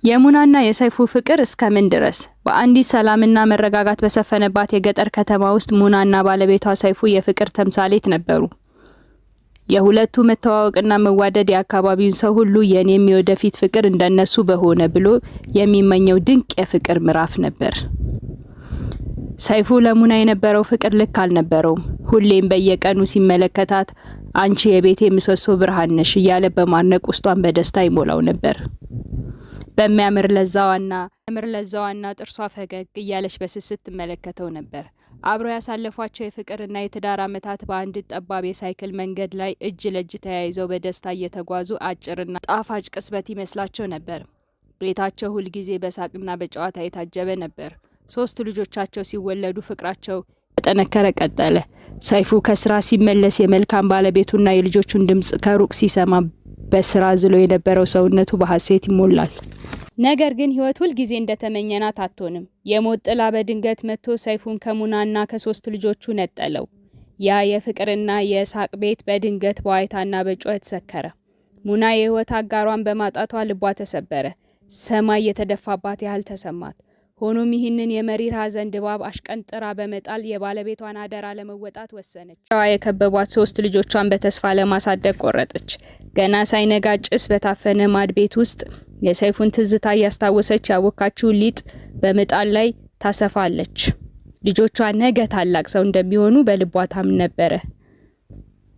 የሙናና የሰይፉ ፍቅር እስከምን ድረስ? በአንዲት ሰላምና መረጋጋት በሰፈነባት የገጠር ከተማ ውስጥ ሙናና ባለቤቷ ሰይፉ የፍቅር ተምሳሌት ነበሩ። የሁለቱ መተዋወቅና መዋደድ የአካባቢውን ሰው ሁሉ የኔም የወደፊት ፍቅር እንደነሱ በሆነ ብሎ የሚመኘው ድንቅ የፍቅር ምዕራፍ ነበር። ሰይፉ ለሙና የነበረው ፍቅር ልክ አልነበረውም። ሁሌም በየቀኑ ሲመለከታት አንቺ የቤቴ ምሰሶ ብርሃን ነሽ እያለ በማድነቅ ውስጧን በደስታ ይሞላው ነበር። በሚያምር ለዛዋና ጥርሷ ፈገግ እያለች በስስት ትመለከተው ነበር። አብረው ያሳለፏቸው የፍቅርና የትዳር ዓመታት በአንድ ጠባብ የሳይክል መንገድ ላይ እጅ ለእጅ ተያይዘው በደስታ እየተጓዙ አጭርና ጣፋጭ ቅጽበት ይመስላቸው ነበር። ቤታቸው ሁልጊዜ በሳቅና በጨዋታ የታጀበ ነበር። 3 ልጆቻቸው ሲወለዱ ፍቅራቸው ተጠነከረ ቀጠለ። ሰይፉ ከስራ ሲመለስ የመልካም ባለቤቱና የልጆቹን ድምጽ ከሩቅ ሲሰማ በስራ ዝሎ የነበረው ሰውነቱ በሐሴት ይሞላል። ነገር ግን ህይወት ሁል ጊዜ እንደተመኘናት አትሆንም። የሞት ጥላ በድንገት መጥቶ ሰይፉን ከሙናና ከ3 ልጆቹ ነጠለው። ያ የፍቅርና የሳቅ ቤት በድንገት በዋይታና በጩኸት ሰከረ። ሙና የህይወት አጋሯን በማጣቷ ልቧ ተሰበረ። ሰማይ የተደፋባት ያህል ተሰማት። ሆኖም ይህንን የመሪር ሐዘን ድባብ አሽቀንጥራ በመጣል የባለቤቷን አደራ ለመወጣት ወሰነች። የከበቧት 3 ልጆቿን በተስፋ ለማሳደግ ቆረጠች። ገና ሳይነጋ ጭስ በታፈነ ማድ ቤት ውስጥ የሰይፉን ትዝታ እያስታወሰች ያቦካችው ሊጥ በምጣድ ላይ ታሰፋለች። ልጆቿ ነገ ታላቅ ሰው እንደሚሆኑ በልቧ ታምን ነበረ።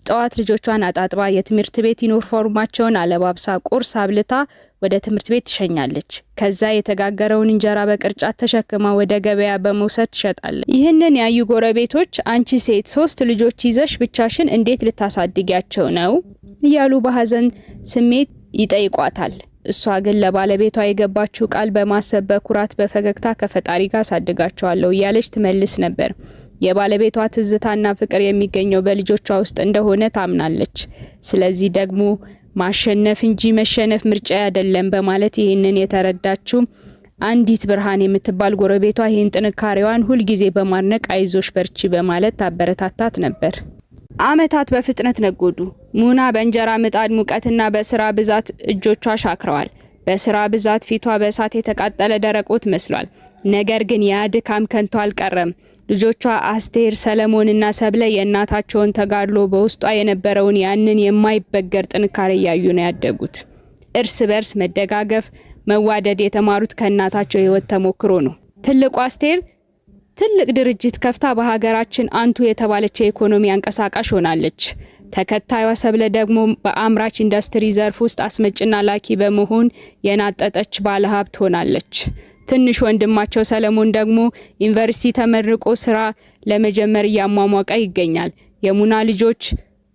ጠዋት ልጆቿን አጣጥባ የትምህርት ቤት ዩኒፎርማቸውን አለባብሳ ቁርስ አብልታ ወደ ትምህርት ቤት ትሸኛለች። ከዛ የተጋገረውን እንጀራ በቅርጫት ተሸክማ ወደ ገበያ በመውሰድ ትሸጣለች። ይህንን ያዩ ጎረቤቶች አንቺ ሴት 3 ልጆች ይዘሽ ብቻሽን እንዴት ልታሳድጊያቸው ነው እያሉ በሐዘን ስሜት ይጠይቋታል። እሷ ግን ለባለቤቷ የገባችው ቃል በማሰብ በኩራት በፈገግታ ከፈጣሪ ጋር አሳድጋቸዋለሁ እያለች ትመልስ ነበር። የባለቤቷ ትዝታና ፍቅር የሚገኘው በልጆቿ ውስጥ እንደሆነ ታምናለች። ስለዚህ ደግሞ ማሸነፍ እንጂ መሸነፍ ምርጫ አይደለም በማለት ይህንን የተረዳችው አንዲት ብርሃን የምትባል ጎረቤቷ ይህን ጥንካሬዋን ሁል ጊዜ በማድነቅ አይዞሽ በርቺ በማለት ታበረታታት ነበር። አመታት በፍጥነት ነጎዱ። ሙና በእንጀራ ምጣድ ሙቀትና በስራ ብዛት እጆቿ ሻክረዋል። በስራ ብዛት ፊቷ በእሳት የተቃጠለ ደረቆት መስሏል። ነገር ግን ያ ድካም ከንቱ አልቀረም። ልጆቿ አስቴር፣ ሰለሞንና ሰብለ የእናታቸውን ተጋድሎ በውስጧ የነበረውን ያንን የማይበገር ጥንካሬ ያዩ ነው ያደጉት። እርስ በርስ መደጋገፍ፣ መዋደድ የተማሩት ከእናታቸው ህይወት ተሞክሮ ነው። ትልቁ አስቴር ትልቅ ድርጅት ከፍታ በሀገራችን አንቱ የተባለች የኢኮኖሚ አንቀሳቃሽ ሆናለች። ተከታዩዋ ሰብለ ደግሞ በአምራች ኢንዱስትሪ ዘርፍ ውስጥ አስመጭና ላኪ በመሆን የናጠጠች ባለሀብት ሆናለች። ትንሽ ወንድማቸው ሰለሞን ደግሞ ዩኒቨርሲቲ ተመርቆ ስራ ለመጀመር እያሟሟቀ ይገኛል። የሙና ልጆች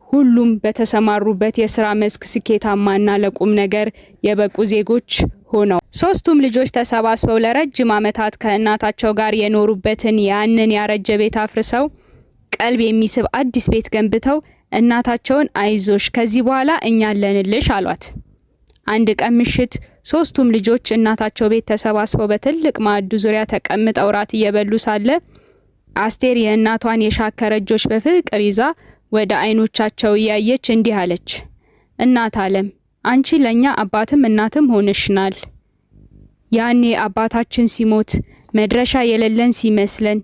ሁሉም በተሰማሩበት የስራ መስክ ስኬታማና ለቁም ነገር የበቁ ዜጎች ሆነው 3ቱም ልጆች ተሰባስበው ለረጅም ዓመታት ከእናታቸው ጋር የኖሩበትን ያንን ያረጀ ቤት አፍርሰው ቀልብ የሚስብ አዲስ ቤት ገንብተው እናታቸውን አይዞሽ ከዚህ በኋላ እኛ አለንልሽ አሏት። አንድ ቀን ምሽት 3ቱም ልጆች እናታቸው ቤት ተሰባስበው በትልቅ ማዕዱ ዙሪያ ተቀምጠው ራት እየበሉ ሳለ አስቴር የእናቷን የሻከረ እጆች በፍቅር ይዛ ወደ አይኖቻቸው እያየች እንዲህ አለች። እናት ዓለም አንቺ ለኛ አባትም እናትም ሆነሽናል። ያኔ አባታችን ሲሞት መድረሻ የሌለን ሲመስለን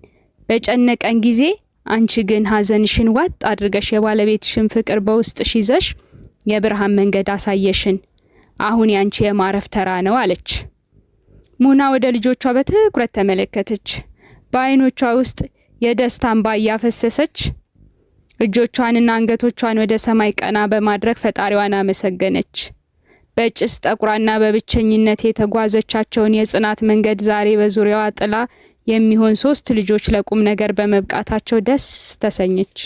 በጨነቀን ጊዜ አንቺ ግን ሐዘንሽን ዋጥ አድርገሽ የባለቤትሽን ፍቅር በውስጥሽ ይዘሽ የብርሃን መንገድ አሳየሽን። አሁን ያንቺ የማረፍ ተራ ነው አለች። ሙና ወደ ልጆቿ በትኩረት ተመለከተች። በአይኖቿ ውስጥ የደስታ እንባ እያፈሰሰች እጆቿንና አንገቶቿን ወደ ሰማይ ቀና በማድረግ ፈጣሪዋን አመሰገነች። በጭስ ጠቁራና በብቸኝነት የተጓዘቻቸውን የጽናት መንገድ ዛሬ በዙሪያዋ ጥላ የሚሆን 3 ልጆች ለቁም ነገር በመብቃታቸው ደስ ተሰኘች።